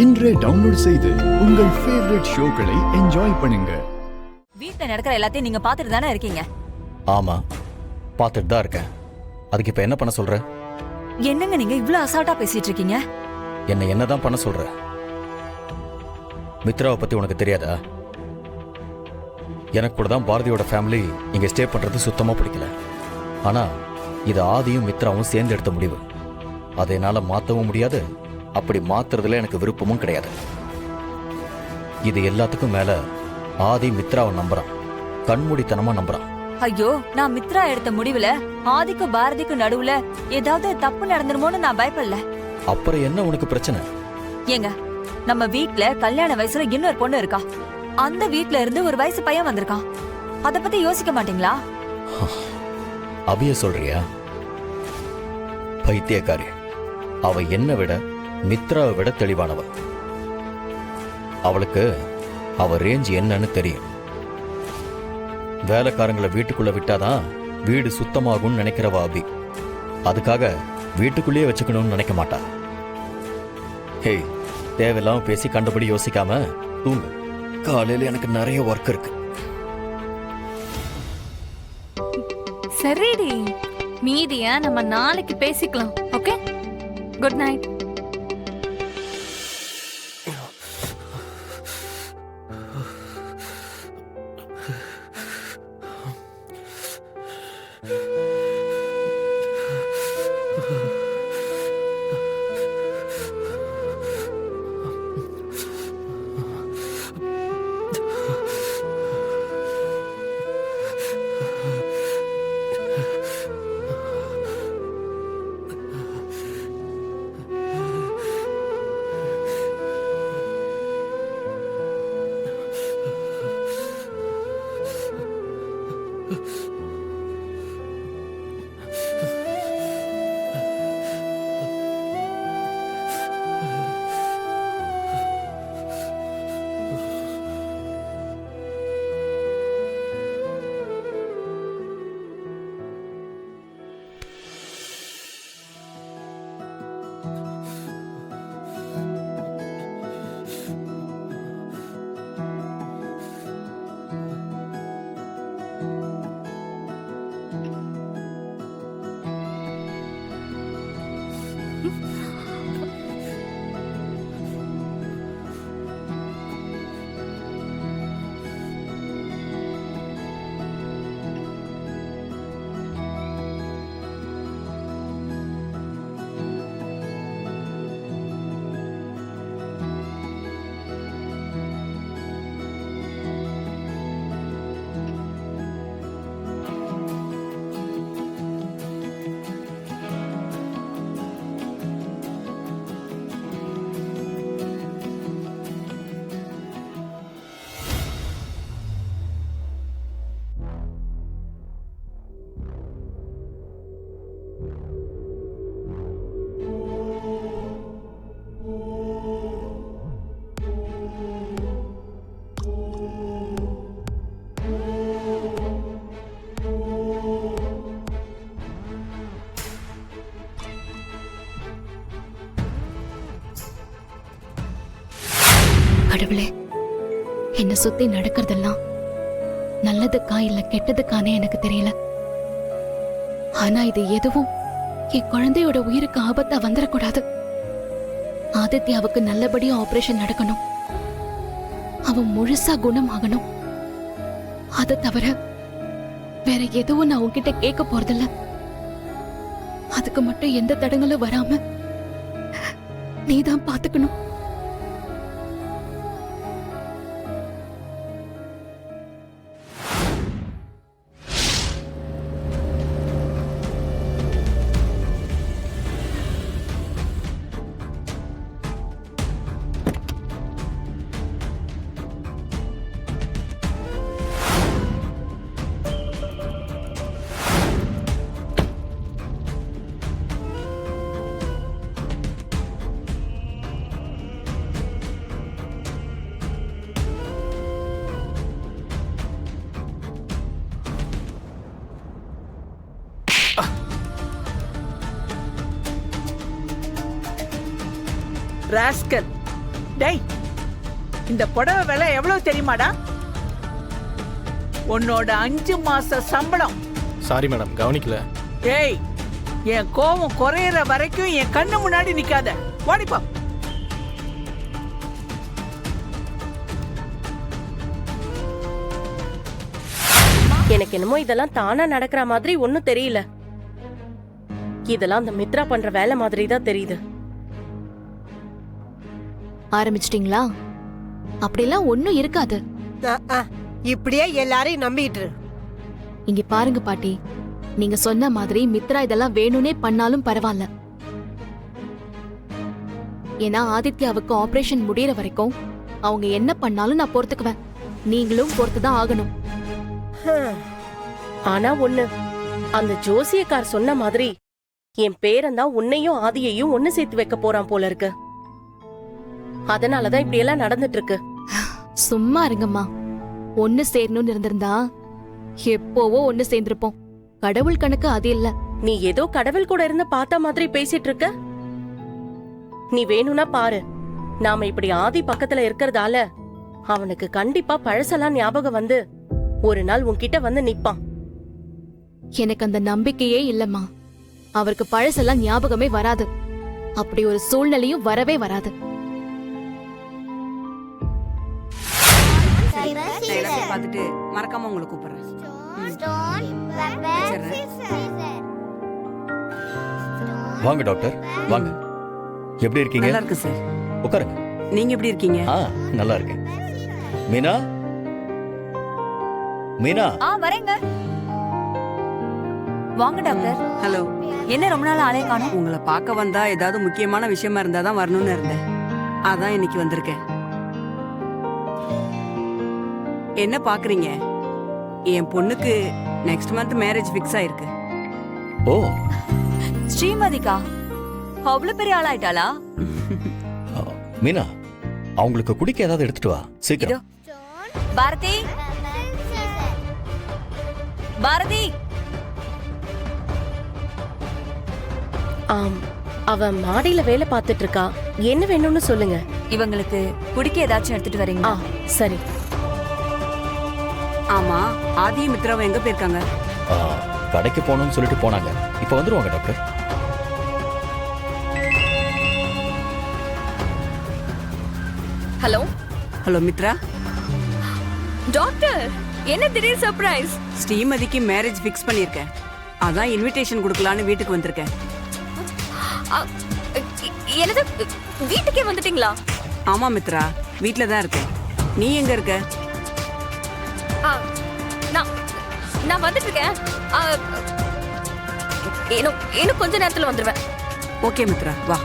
இன்றே டவுன்லோட் செய்து உங்கள் ஃபேவரட் ஷோக்களை என்ஜாய் பண்ணுங்க. வீட்ல நடக்கிற எல்லாத்தையும் நீங்க பாத்துட்டு தானே இருக்கீங்க. ஆமா, பாத்துட்டு தான் இருக்கேன். அதுக்கு இப்ப என்ன பண்ண சொல்ற? என்னங்க நீங்க இவ்ளோ அசால்ட்டா பேசிட்டு இருக்கீங்க? என்னதான் பண்ண சொல்ற? மித்ராவை பத்தி உனக்கு தெரியாதா? எனக்கு கூட தான் பாரதியோட ஃபேமிலி இங்க ஸ்டே பண்றது சுத்தமா பிடிக்கல. ஆனா இது ஆதியும் மித்ராவும் சேர்ந்து எடுத்த முடிவு. அதை என்னால மாத்தவும் முடியாது, அப்படி மாத்துறதுல எனக்கு விருப்பமும் கிடையாது. இது எல்லாத்துக்கும் மேல ஆதி மித்ராவை நம்புறான், கண்மூடித்தனமா நம்புறான். ஐயோ, நான் மித்ரா எடுத்த முடிவுல ஆதிக்கும் பாரதிக்கும் நடுவுல ஏதாவது தப்பு நடந்துருமோன்னு நான் பயப்படல. அப்புறம் என்ன உனக்கு பிரச்சனை? ஏங்க, நம்ம வீட்ல கல்யாண வயசுல இன்னொரு பொண்ணு இருக்கா. அந்த வீட்ல இருந்து ஒரு வயசு பையன் வந்திருக்கான். அத பத்தி யோசிக்க மாட்டீங்களா? அவிய சொல்றியா? பைத்தியக்காரி. அவ என்ன விட மித்ராவை விட தெளிவானவ. அவளுக்கு அவ ரேஞ்ச் என்னன்னு தெரியும். வேலைக்காரங்களை வீட்டுக்குள்ள விட்டாதான் வீடு சுத்தமாகும்னு நினைக்கிறவா அபி. அதுக்காக வீட்டுக்குள்ளேயே வச்சுக்கணும்னு நினைக்க மாட்டா. ஹே, தேவையில்லாம பேசி கண்டபடி யோசிக்காம தூங்கு. காலையில எனக்கு நிறைய ஒர்க் இருக்கு. சரிடி, மீதியா நம்ம நாளைக்கு பேசிக்கலாம். Okay, good night. கடவுளே, என்ன சுத்தி நடக்கிறதெல்லாம் நல்லதுக்கா இல்ல கெட்டதுக்கானே எனக்கு தெரியல. ஆனா இது எதுவும் என் குழந்தையோட உயிருக்கு ஆபத்தா வந்துடக்கூடாது. ஆதித்யாவுக்கு நல்லபடியா ஆபரேஷன் நடக்கணும், அவன் முழுசா குணமாகணும். அதை தவிர வேற எதுவும் நான் உன்கிட்ட கேட்க போறதில்ல. அதுக்கு மட்டும் எந்த தடங்களும் வராம நீதான் பாத்துக்கணும். ராஸ்கல், டேய், இந்த புடவை விலை எவ்வளவு தெரியுமாடா? உன்னோட 5 மாச சம்பளம். சாரி மேடம், கவனிக்கல. ஏய், என் கோவம் குறையற வரைக்கும் என் கண்ணு முன்னாடி நிக்காத. ஓடிப்பா. எனக்கு என்னமோ இதெல்லாம் தானா நடக்கிற மாதிரி ஒண்ணும் தெரியல. இதெல்லாம் அந்த மித்ரா பண்ற வேலை மாதிரி தான் தெரியுது. ஆரம்பிச்சிட்டீங்களா? அப்படிலாம் ஒண்ணும் இருக்காது. இப்படியே எல்லாரையும் நம்பிட்டு இரு. இங்க பாருங்க பாட்டி, நீங்க சொன்ன மாதிரி மித்ரா இதெல்லாம் வேணும்னே பண்ணாலும் பரவாயில்ல. ஏன்னா ஆதித்யாவுக்கு ஆபரேஷன் முடியற வரைக்கும் அவங்க என்ன பண்ணாலும் நான் பொறுத்துக்குவேன். நீங்களும் பொறுத்துதான் ஆகணும். ஆனா ஒண்ணு, அந்த ஜோசியக்கார் சொன்ன மாதிரி என் பேரன் உன்னையும் ஆதியையும் ஒண்ணு சேர்த்து வைக்க போறான் போல இருக்கு. அதனாலதான் இப்படி எல்லாம் நடந்துட்டு இருக்கு. சும்மா இருங்கம்மா. ஒண்ணு சேரணும்னு இருந்திருந்தா எப்போவோ ஒண்ணு சேர்ந்திருப்போம். கடவுள் கணக்கு அது இல்ல. நீ ஏதோ கடவுள் கூட இருந்து பார்த்த மாதிரி பேசிட்டு இருக்க. நீ வேணும்னா பாரு, நாம இப்படி ஆதி பக்கத்துல இருக்கறதால அவனுக்கு கண்டிப்பா பழசெல்லாம் ஞாபகம் வந்து ஒரு நாள் உன்கிட்ட வந்து நிப்பான். எனக்கு அந்த நம்பிக்கையே இல்லம்மா. அவருக்கு பழசெல்லாம் ஞாபகமே வராது. அப்படி ஒரு சூழ்நிலையும் வரவே வராது. பார்த்துட்டு மறக்காம உங்களை கூப்பிடுறேன். வாங்க டாக்டர், வாங்க. எப்படி இருக்கீங்க? நல்லா இருக்கு சார். உட்காருங்க. நீங்க எப்படி இருக்கீங்க? நல்லா இருக்கேன். மீனா, மீனா. வரேங்க. வாங்க டாக்டர். ஹலோ. என்ன ரொம்ப நாள் ஆளே காணோம்? உங்களை பார்க்க வந்தா ஏதாவது முக்கியமான விஷயமா இருந்தாதான் வரணும்னு இருந்தேன். அதான் இன்னைக்கு வந்திருக்கேன். என்ன பாக்குறீங்க? என் பொண்ணுக்கு நெக்ஸ்ட் மந்த் மேரேஜ் ஃபிக்ஸ் ஆயிருக்கு. ஓ, ஸ்ரீமதிக்கா அவ்வளவு பெரிய ஆளாயிட்டாளா? மீனா, அவங்களுக்கு குடிக்க ஏதாவது எடுத்துட்டு வா சீக்கிரம். பாரதி, பாரதி. அவன் மாடியில வேலை பார்த்துட்டு இருக்கா. என்ன வேணும்னு சொல்லுங்க. இவங்களுக்கு குடிக்க ஏதாச்சும் எடுத்துட்டு வரீங்களா? சரி. ஆமா, ஆதியும் மித்ராவும் எங்க போயிருக்காங்க? கடைக்கு போகணும்னு சொல்லிட்டு போனாங்க. இப்ப வந்துருவாங்க doctor. Hello. Hello Mitra. Doctor, என்ன திடீர் சர்ப்ரைஸ்? ஸ்ரீமதிக்கு மேரேஜ் ஃபிக்ஸ் பண்ணிருக்கேன். அதான் இன்விடேஷன் கொடுக்கலான்னு வீட்டுக்கு வந்திருக்கேன். என்னது, வீட்டுக்கே வந்துட்டீங்களா? ஆமா மித்ரா, வீட்ல தான் இருக்கேன். நீ எங்க இருக்க? நான் வந்துட்டு இருக்கேன். இன்னும் கொஞ்ச நேரத்துல வந்துருவேன். ஓகே மித்ரா, வா.